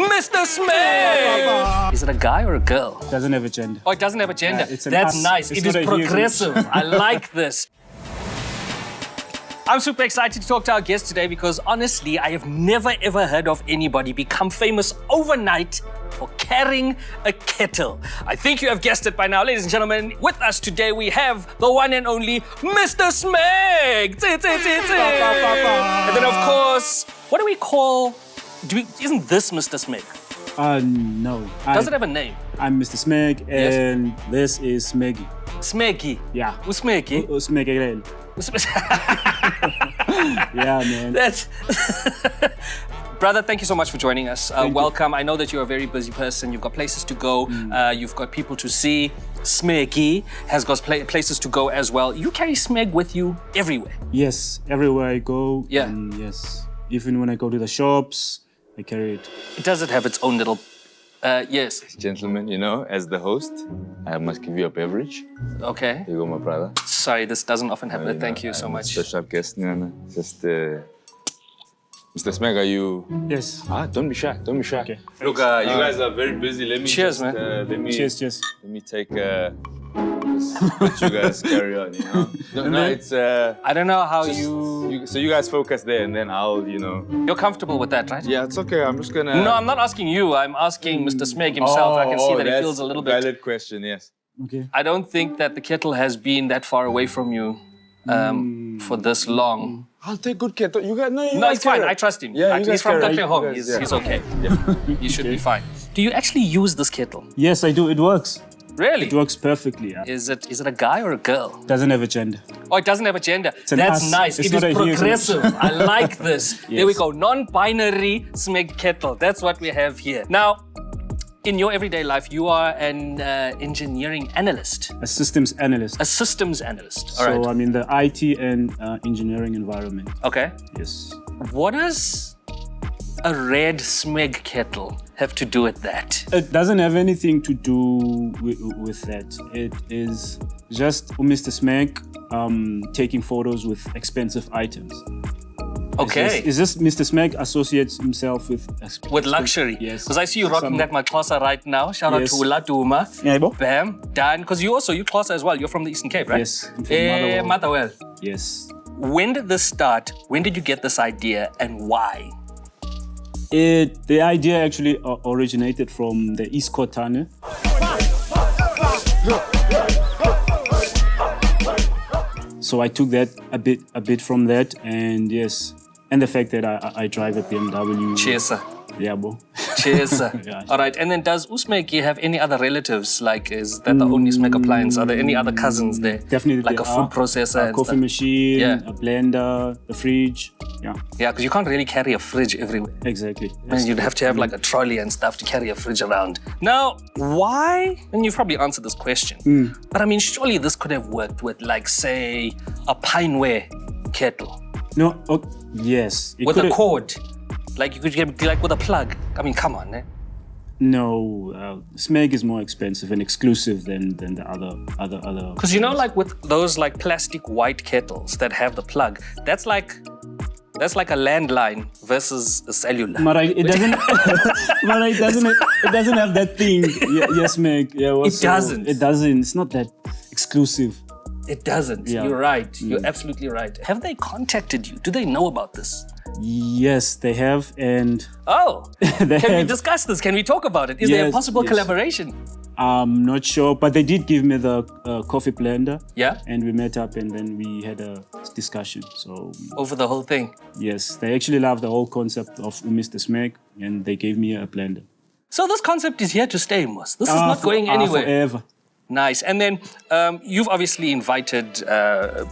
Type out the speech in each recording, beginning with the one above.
Mr Smeg! Is it a guy or a girl? Doesn't have a gender. Oh, it doesn't have a gender. It's an That's us. nice. It's It is not a progressive. I like this. I'm super excited to talk to our guest today because honestly, I have never ever heard of anybody become famous overnight for carrying a kettle. I think you have guessed it by now. Ladies and gentlemen, with us today we have the one and only Mr Smeg. And then of course, what do we call... Isn't this Mr Smeg? No. Does it have a name? I'm Mr Smeg, and this is Smeggy. Smeggy? Yeah. Who's Smeggy? Smeggy. Yeah, man. That's... Brother, thank you so much for joining us. Welcome. I know that you're a very busy person. You've got places to go. You've got people to see. Smeggy has got places to go as well. You carry Smeg with you everywhere. Yes, everywhere I go. Yeah. Yes. Even when I go to the shops, I carry it. Does it have its own little... yes. Gentlemen, you know, as the host, I must give you a beverage. Okay. Here you go, my brother. Sorry, this doesn't often happen. Thank you so I'm a much. Special guest, just... Mr. Smeg, are you... Yes. Don't be shy, don't be shy. Okay. Look, you guys are very busy. Let me Cheers, man. Cheers. Let me take... just let you guys carry on, you know? No, it's... I don't know how you... So you guys focus there and then I'll, you know... You're comfortable with that, right? Yeah, it's okay, I'm just gonna... No, I'm not asking you. I'm asking Mr. Smeg himself. I can see that he that's feels a little bit... valid question, yes. Okay. I don't think that the kettle has been that far away from you for this long. I'll take good care. You guys, No, it's fine. I trust him. Yeah, you He's guys from carry country on. home. You guys, He's okay. He should be fine. Do you actually use this kettle? Yes, I do. It works. Really? It works perfectly. Yeah. Is it a guy or a girl? Doesn't have a gender. Oh, it doesn't have a gender. an That's us. nice. It's It is not a he, isn't it? progressive. I like this. There we Yes. go. Non-binary Smeg kettle. That's what we have here. Now, in your everyday life, you are an engineering analyst, A systems analyst. a systems analyst. All So right. I'm in the IT and engineering environment. Okay. Yes. What does a red Smeg kettle have to do with that? It doesn't have anything to do with that. It is just Mr. Smeg taking photos with expensive items. Okay. Is this Mr. Smeg associates himself with luxury? Yes. Because I see you rocking that Maxhosa right now. Shout Yes. out to Laduma. Yeah, bo? Bam. Dan. Because you Xhosa as well. You're from the Eastern Cape, right? Yes, I'm from Motherwell. Motherwell. Yes. When did this start? When did you get this idea and why? The idea actually originated from the East Kotane. So I took that a bit from that, and yes, and the fact that I drive a BMW. Cheers, sir. Yeah, bro. Cheers, sir. Yeah. All right. And then does Smeg have any other relatives? Like, is that the only Smeg appliance? Are there any other cousins there? Definitely. Like a there food are. processor A and coffee stuff? machine, Yeah. a blender, the fridge. Yeah, Yeah, because you can't really carry a fridge everywhere. exactly. And you'd have to have like a trolley and stuff to carry a fridge around. Now, why? And you've probably answered this question. But I mean, surely this could have worked with, like, say, a pineware kettle No, yes. It with a could've- cord. Like, you could get like with a plug. I mean, come on, eh? No, Smeg is more expensive and exclusive than the other. Because you know, like with those like plastic white kettles that have the plug, that's like a landline versus a cellular. Mara, it doesn't. Mara, it doesn't have that thing. Yes, Meg. Yeah, It doesn't. It doesn't. It's not that exclusive. It doesn't. Yeah. You're right. You're absolutely right. Have they contacted you? Do they know about this? Yes, they have, and Oh, They can we have. discuss this? Can we talk about it? Is there a Yes, possible yes. collaboration? I'm not sure. But they did give me the coffee blender. Yeah? And we met up, and then we had a discussion. So Over the whole thing. yes, they actually love the whole concept of Mr. Smeg, and they gave me a blender. So this concept is here to stay, Mos. This is not going anywhere. Forever. Nice. And then you've obviously invited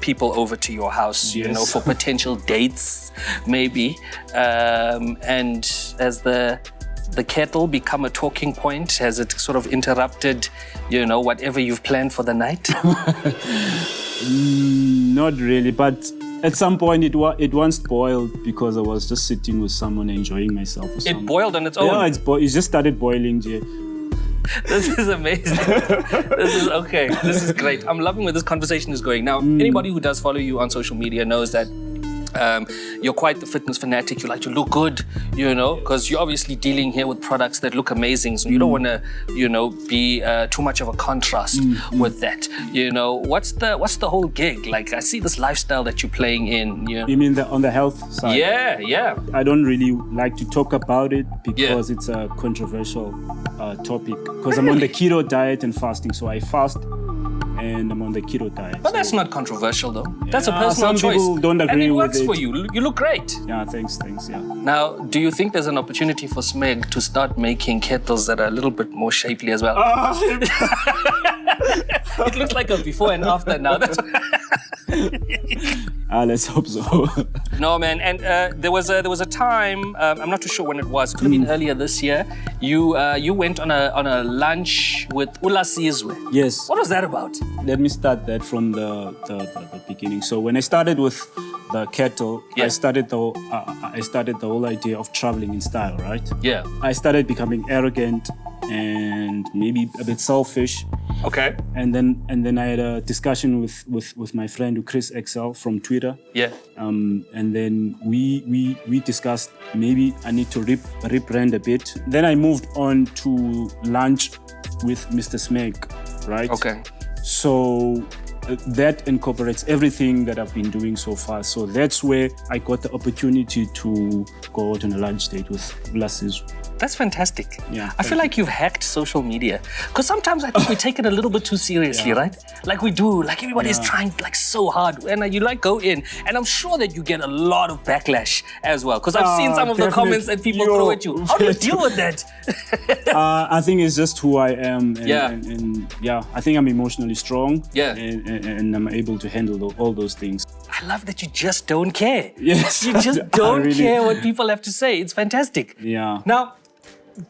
people over to your house, you Yes. know, for potential dates, maybe. And has the kettle become a talking point? Has it sort of interrupted, you know, whatever you've planned for the night? Not really, but at some point it once boiled because I was just sitting with someone enjoying myself. Or It something. boiled on its own. Yeah, it just started boiling. Yeah. This is amazing. This is okay. This is great. I'm loving where this conversation is going. Now, anybody who does follow you on social media knows that You're quite the fitness fanatic. You like to look good, because you're obviously dealing here with products that look amazing. So you don't want to, be too much of a contrast with that. What's the whole gig? Like, I see this lifestyle that you're playing in. You mean on the health side? Yeah. I don't really like to talk about it because it's a controversial topic. Because I'm on the keto diet and fasting, so I fast. And I'm on the keto diet. But that's not controversial, though. That's a personal some choice. People don't agree and it with works for you. You look great. Yeah, thanks, yeah. Now, do you think there's an opportunity for Smeg to start making kettles that are a little bit more shapely as well? It looks like a before and after now. Let's hope so. No, man. And there was a time. I'm not too sure when it was. It could have been earlier this year. You went on a lunch with Ulasizwe. Yes. What was that about? Let me start that from the beginning. So when I started with the Kettle, I started the whole idea of traveling in style, right? Yeah. I started becoming arrogant and maybe a bit selfish. Okay. And then I had a discussion with my friend Chris XL from Twitter. Yeah. And then we discussed maybe I need to rebrand a bit. Then I moved on to lunch with Mr Smeg, right? Okay. So that incorporates everything that I've been doing so far. So that's where I got the opportunity to go out on a lunch date with Ulasizwe. That's fantastic. Yeah, I feel like you've hacked social media. Because sometimes I think we take it a little bit too seriously, right? Like we do. Like everybody is trying like so hard. And you like go in. And I'm sure that you get a lot of backlash as well. Because I've seen some of the comments that people throw at you. How do you deal with that? I think it's just who I am. And, and I think I'm emotionally strong. Yeah. And I'm able to handle all those things. I love that you just don't care. Yes. You just don't care what people have to say. It's fantastic. Yeah. Now,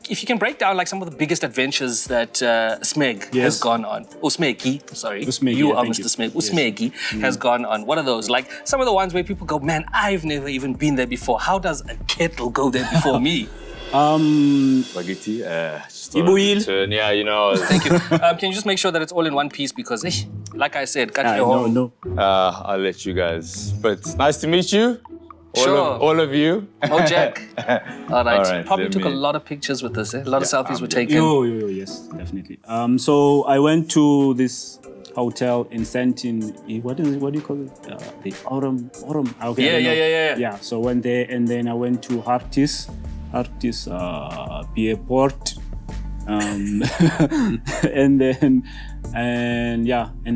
if you can break down like some of the biggest adventures that Smeg has gone on, or Smeggy, sorry, you are Mr Smeg, Smeggy has gone on. What are those? Like some of the ones where people go, man, I've never even been there before. How does a kettle go there before me? Spaghetti, just turn, Thank you. Can you just make sure that it's all in one piece because, like I said, no. I'll let you guys. But it's nice to meet you. All of you. Oh, Jack. All right. All right, Probably took a lot of pictures with this. A lot of selfies were taken. Yes, definitely. So I went to this hotel in Santin. What do you call it? The Autumn. Okay, Yeah. So went there, and then I went to Hartis Beer Port, and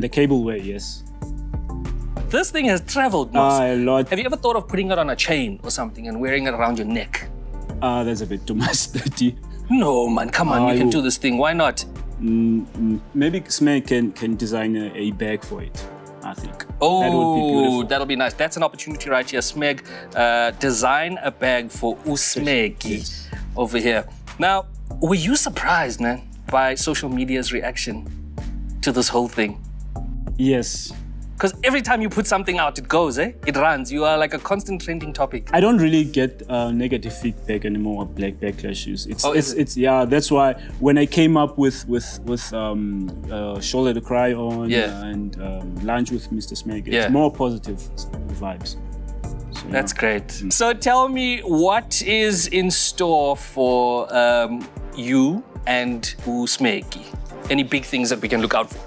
the cableway. Yes. This thing has traveled, a lot. Have you ever thought of putting it on a chain or something and wearing it around your neck? That's a bit too much dirty. No, man, come on, you can do this thing. Why not? Maybe Smeg can design a bag for it, I think. Oh, that would be beautiful. That'll be nice. That's an opportunity right here. Smeg, design a bag for Usmegi over here. Now, were you surprised, man, by social media's reaction to this whole thing? Yes. Because every time you put something out, it goes, It runs. You are like a constant trending topic. I don't really get negative feedback anymore of black backlashes. It's that's why when I came up with Shoulder to Cry On and Lunch with Mr Smeg, it's more positive vibes. So, that's great. So tell me, what is in store for you and Usmegi? Any big things that we can look out for?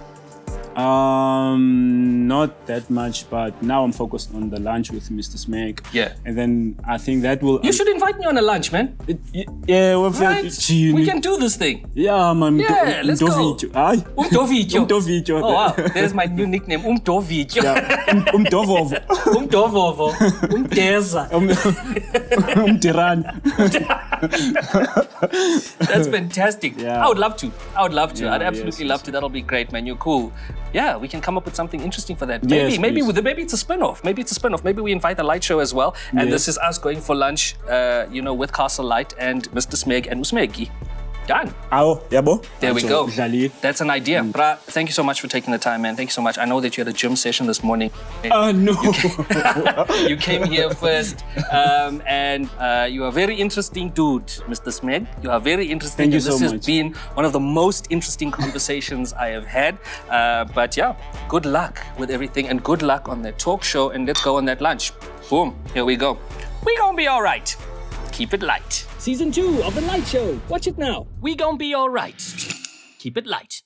Not that much, but now I'm focused on the lunch with Mr Smeg. Yeah. And then I think that will... You should invite me on a lunch, man. Right? We can do this thing. Yeah, man. Yeah, let's go. Umdovicho. Oh, wow. There's my new nickname, Umdovicho. Umdovovo. Umdovovo. Umdeza. Umdiran. That's fantastic. Yeah. I would love to. Yeah, I'd absolutely love to. That'll be great, man. You're cool. Yeah, we can come up with something interesting for that. Maybe it's a spin-off. Maybe we invite the Lite show as well. And this is us going for lunch, with Castle Lite and Mr Smeg and Usmegi. Done. Oh, yabo. There we go. Jali. That's an idea. Bra, thank you so much for taking the time, man. Thank you so much. I know that you had a gym session this morning. No. You came here first, and you are a very interesting dude, Mr. Smeg. You are very interesting. Thank you This so has much. been one of the most interesting conversations I have had. But yeah, good luck with everything, and good luck on that talk show. And let's go on that lunch. Boom. Here we go. We gonna be all right. Keep it light. Season 2 of The Lite Show. Watch it now. We gonna be all right. Keep it light.